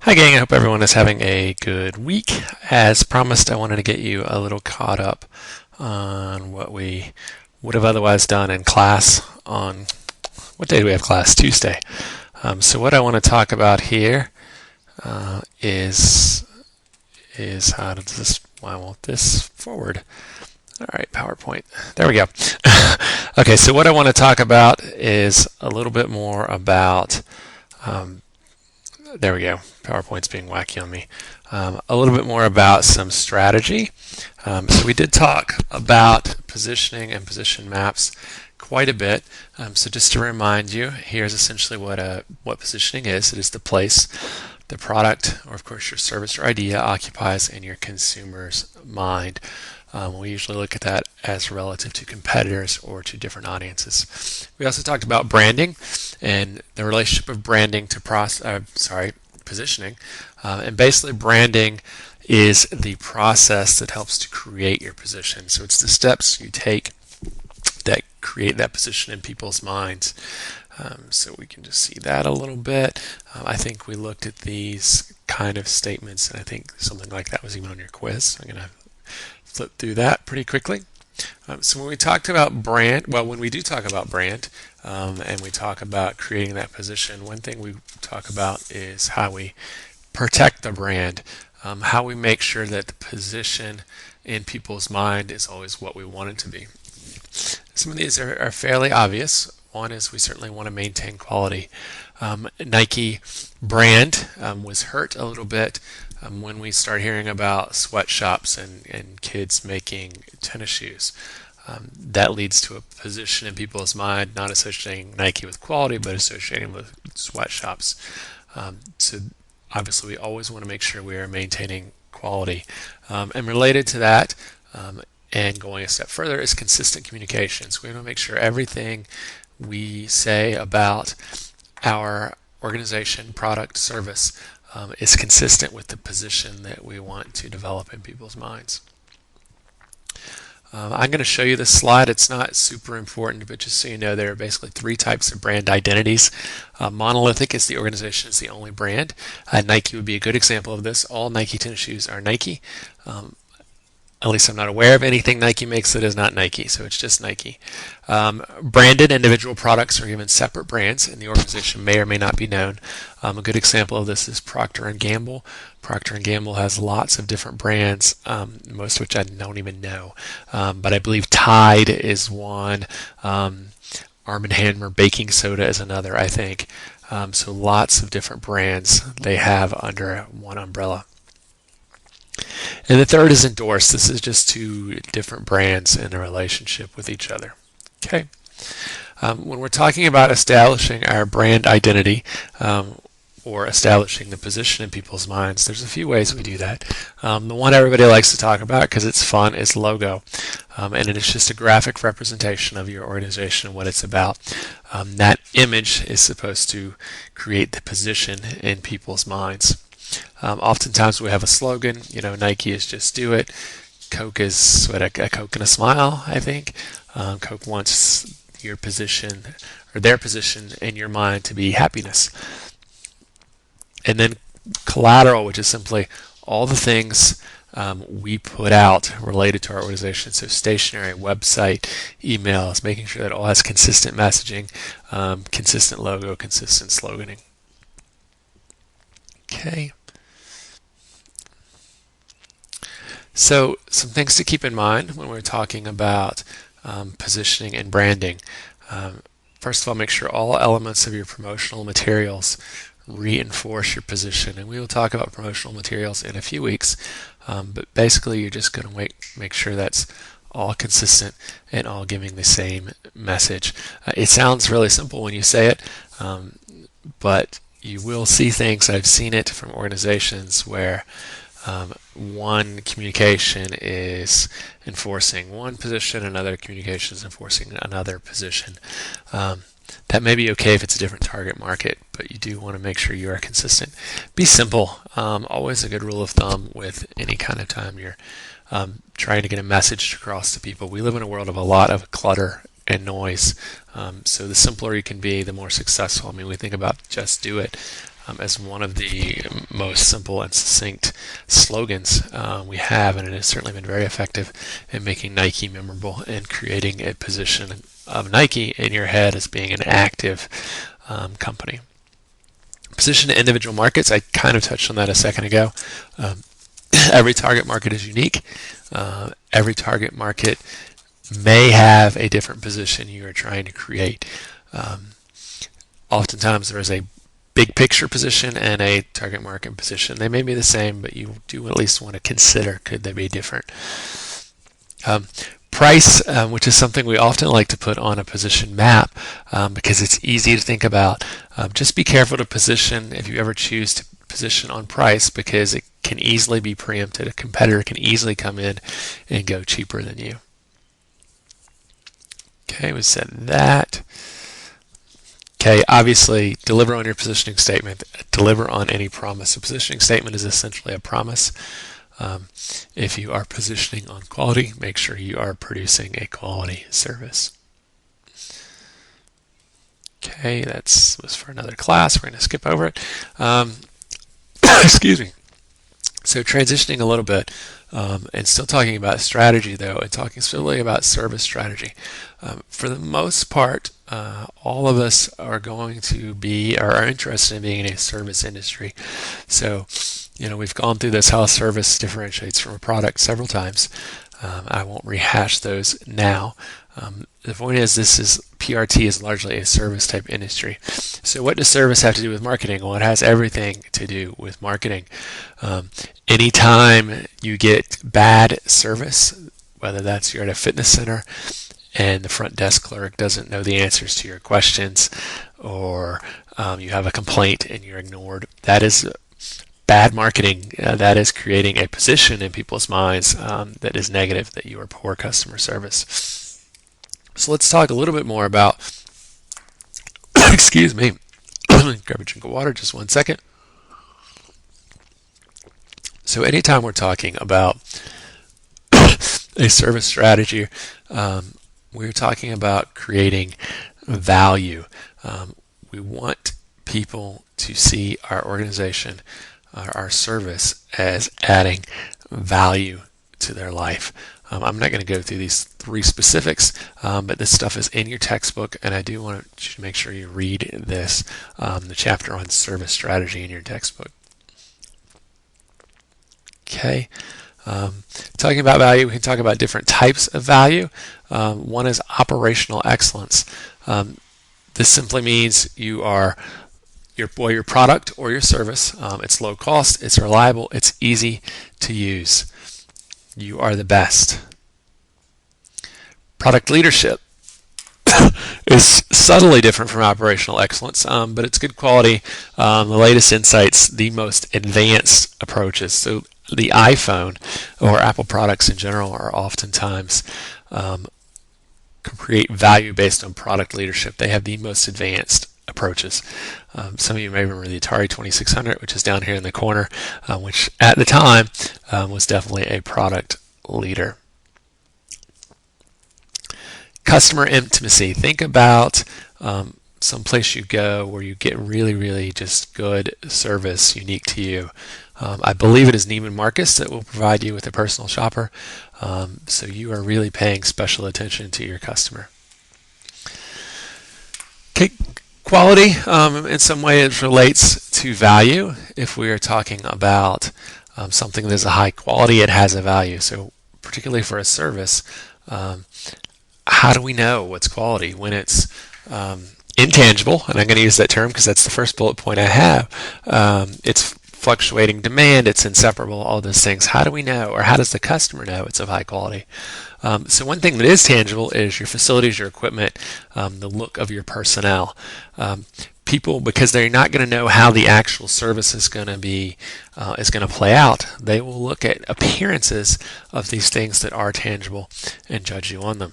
Hi gang, I hope everyone is having a good week. As promised, I wanted to get you a little caught up on what we would have otherwise done in class on, what day do we have class? Tuesday. So what I want to talk about here is how does this, why won't this forward? All right, PowerPoint. There we go. Okay, so what I want to talk about is a little bit more about there we go. PowerPoint's being wacky on me. A little bit more about some strategy. So we did talk about positioning and position maps quite a bit. So just to remind you, here's essentially what positioning is. It is the place the product, or of course your service or idea, occupies in your consumer's mind. We usually look at that as relative to competitors or to different audiences. We also talked about branding and the relationship of branding to positioning. And basically branding is the process that helps to create your position. So it's the steps you take that create that position in people's minds. So we can just see that a little bit. I think we looked at these kind of statements, and I think something like that was even on your quiz. I'm going to flip through that pretty quickly. So when we talked about brand, well, when we do talk about brand, and we talk about creating that position, one thing we talk about is how we protect the brand, how we make sure that the position in people's mind is always what we want it to be. Some of these are fairly obvious. One is we certainly want to maintain quality. Nike brand was hurt a little bit when we start hearing about sweatshops and kids making tennis shoes. That leads to a position in people's mind not associating Nike with quality, but associating with sweatshops. So obviously we always want to make sure we are maintaining quality. And related to that, and going a step further, is consistent communication. So we want to make sure everything we say about our organization, product, service is consistent with the position that we want to develop in people's minds. I'm going to show you this slide. It's not super important, but just so you know, there are basically three types of brand identities. Monolithic is the organization, is the only brand. Nike would be a good example of this. All Nike tennis shoes are Nike. At least I'm not aware of anything Nike makes that is not Nike, so it's just Nike. Branded individual products are given separate brands, and the organization may or may not be known. A good example of this is Procter & Gamble. Procter & Gamble has lots of different brands, most of which I don't even know. But I believe Tide is one. Arm & Hammer baking soda is another, I think. So lots of different brands they have under one umbrella. And the third is endorsed. This is just two different brands in a relationship with each other. Okay. When we're talking about establishing our brand identity or establishing the position in people's minds, there's a few ways we do that. The one everybody likes to talk about because it's fun is logo. And it is just a graphic representation of your organization and what it's about. That image is supposed to create the position in people's minds. Oftentimes we have a slogan, Nike is just do it. Coke is a Coke and a smile, I think. Coke wants your position or their position in your mind to be happiness. And then collateral, which is simply all the things we put out related to our organization. So stationery, website, emails, making sure that it all has consistent messaging, consistent logo, consistent sloganing. Okay. So some things to keep in mind when we're talking about positioning and branding. First of all, make sure all elements of your promotional materials reinforce your position. And we will talk about promotional materials in a few weeks. But basically, you're just going to make sure that's all consistent and all giving the same message. It sounds really simple when you say it, but you will see things. I've seen it from organizations where one communication is enforcing one position, another communication is enforcing another position. That may be okay if it's a different target market, but you do want to make sure you are consistent. Be simple. Always a good rule of thumb with any kind of time you're trying to get a message across to people. We live in a world of a lot of clutter and noise. So the simpler you can be, the more successful. I mean, we think about just do it. as one of the most simple and succinct slogans we have, and it has certainly been very effective in making Nike memorable and creating a position of Nike in your head as being an active company. Position to individual markets, I kind of touched on that a second ago. Every target market is unique. Every target market may have a different position you are trying to create. Oftentimes there is a big picture position and a target market position. They may be the same, but you do at least want to consider, could they be different? Price, which is something we often like to put on a position map because it's easy to think about. Just be careful to position if you ever choose to position on price, because it can easily be preempted. A competitor can easily come in and go cheaper than you. Okay, we said that. Okay, obviously, deliver on your positioning statement. Deliver on any promise. A positioning statement is essentially a promise. If you are positioning on quality, make sure you are producing a quality service. Okay, that was for another class. We're going to skip over it. Excuse me. So transitioning a little bit, and still talking about strategy though, and talking specifically about service strategy. For the most part, all of us are going to be, or are interested in being in a service industry. So, we've gone through this, how service differentiates from a product several times. I won't rehash those now. The point is, PRT is largely a service type industry. So what does service have to do with marketing? Well, it has everything to do with marketing. Anytime you get bad service, whether that's you're at a fitness center and the front desk clerk doesn't know the answers to your questions, or you have a complaint and you're ignored, that is bad marketing. That is creating a position in people's minds that is negative, that you are poor customer service. So let's talk a little bit more about, excuse me, grab a drink of water, just one second. So anytime we're talking about a service strategy, we're talking about creating value. We want people to see our organization, our service, as adding value to their life. I'm not going to go through these 3 specifics, but this stuff is in your textbook, and I do want you to make sure you read this, the chapter on service strategy in your textbook. Okay. Talking about value, we can talk about different types of value. One is operational excellence. This simply means you are your product or your service. It's low cost, it's reliable, it's easy to use. You are the best. Product leadership is subtly different from operational excellence, but it's good quality, the latest insights, the most advanced approaches. So the iPhone or Apple products in general are oftentimes create value based on product leadership. They have the most advanced approaches. Some of you may remember the Atari 2600, which is down here in the corner, which at the time was definitely a product leader. Customer intimacy. Think about some place you go where you get really, really just good service unique to you. I believe it is Neiman Marcus that will provide you with a personal shopper, so you are really paying special attention to your customer. Okay, quality in some way it relates to value. If we are talking about something that is a high quality, it has a value. So particularly for a service, how do we know what's quality? When it's intangible, and I'm going to use that term because that's the first bullet point I have. It's fluctuating demand, it's inseparable, all those things. How do we know, or how does the customer know it's of high quality? So one thing that is tangible is your facilities, your equipment, the look of your personnel. People, because they're not going to know how the actual service is going to play out, they will look at appearances of these things that are tangible and judge you on them.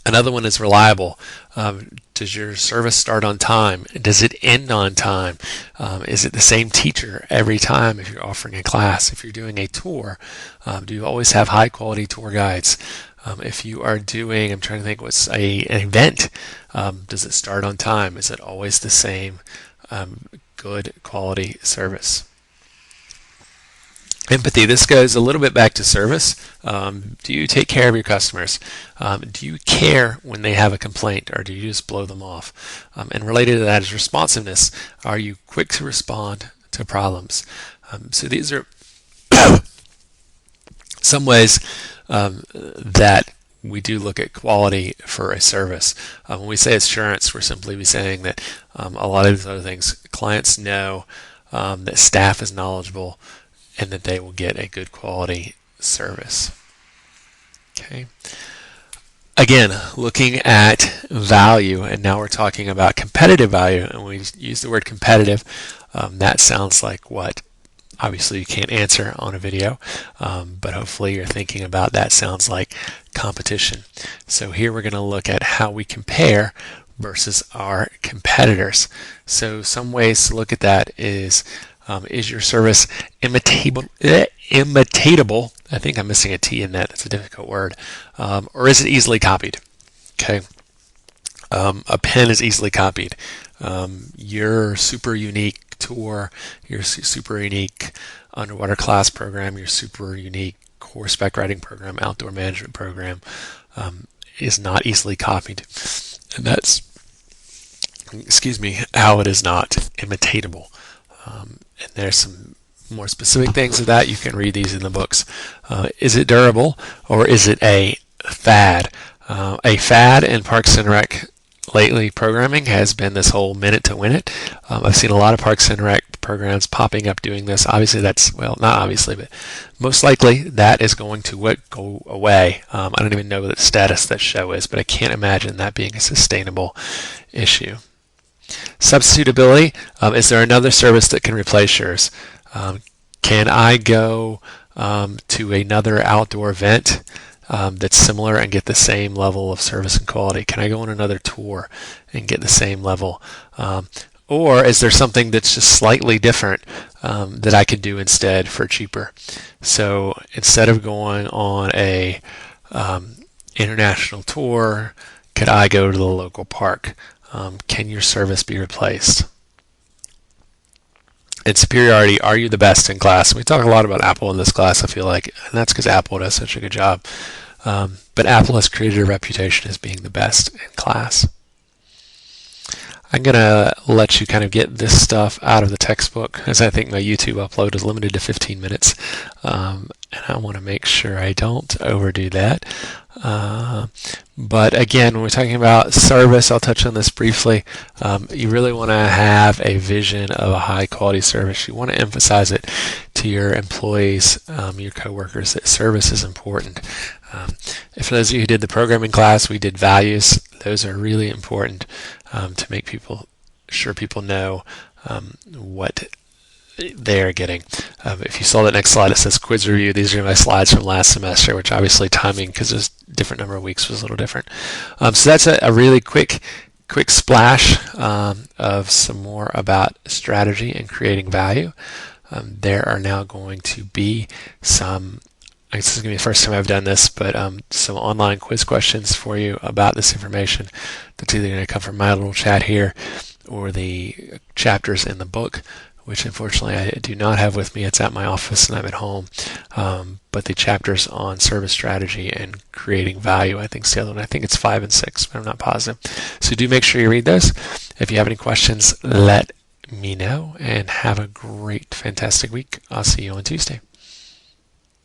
Another one is reliable. Does your service start on time? Does it end on time? Is it the same teacher every time if you're offering a class? If you're doing a tour, do you always have high quality tour guides? If you are doing, I'm trying to think what's an event, does it start on time? Is it always the same? good quality service. Empathy. This goes a little bit back to service. Do you take care of your customers? Do you care when they have a complaint, or do you just blow them off? And related to that is responsiveness. Are you quick to respond to problems? So these are some ways that we do look at quality for a service. When we say assurance, we're simply saying that a lot of these other things, clients know that staff is knowledgeable and that they will get a good quality service. Okay. Again, looking at value, and now we're talking about competitive value, and we use the word competitive. That sounds like what? Obviously you can't answer on a video, but hopefully you're thinking about that. Sounds like competition. So here we're going to look at how we compare versus our competitors. So some ways to look at that is your service imitatable? I think I'm missing a T in that. That's a difficult word. Or is it easily copied? Okay. A pen is easily copied. Your super unique tour, your super unique underwater class program, your super unique horseback riding program, outdoor management program is not easily copied. And that's, how it is not imitatable. And there's some more specific things of that. You can read these in the books. Is it durable, or is it a fad? A fad in Parks and Rec lately programming has been this whole minute to win it. I've seen a lot of Parks and Rec programs popping up doing this. Obviously that's, well, not obviously, but most likely that is going to go away. I don't even know what the status of that show is, but I can't imagine that being a sustainable issue. Substitutability. Is there another service that can replace yours? Can I go to another outdoor event that's similar and get the same level of service and quality? Can I go on another tour and get the same level? Or is there something that's just slightly different that I could do instead for cheaper? So instead of going on a international tour, could I go to the local park? Can your service be replaced? And superiority, are you the best in class? We talk a lot about Apple in this class, I feel like, and that's because Apple does such a good job. But Apple has created a reputation as being the best in class. I'm going to let you kind of get this stuff out of the textbook, as I think my YouTube upload is limited to 15 minutes. And I want to make sure I don't overdo that. But again, when we're talking about service, I'll touch on this briefly. You really want to have a vision of a high quality service. You want to emphasize it to your employees, your coworkers, that service is important. For those of you who did the programming class, we did values. Those are really important to make sure people know what they're getting. If you saw that next slide, it says quiz review. These are my slides from last semester, which obviously timing, because there's different number of weeks, was a little different. So that's a really quick splash of some more about strategy and creating value. There are now going to be some, this is going to be the first time I've done this, but some online quiz questions for you about this information. That's either going to come from my little chat here or the chapters in the book, which unfortunately I do not have with me. It's at my office and I'm at home. But the chapters on service strategy and creating value, I think, is the other one. I think it's 5 and 6, but I'm not positive. So do make sure you read those. If you have any questions, let me know, and have a great, fantastic week. I'll see you on Tuesday.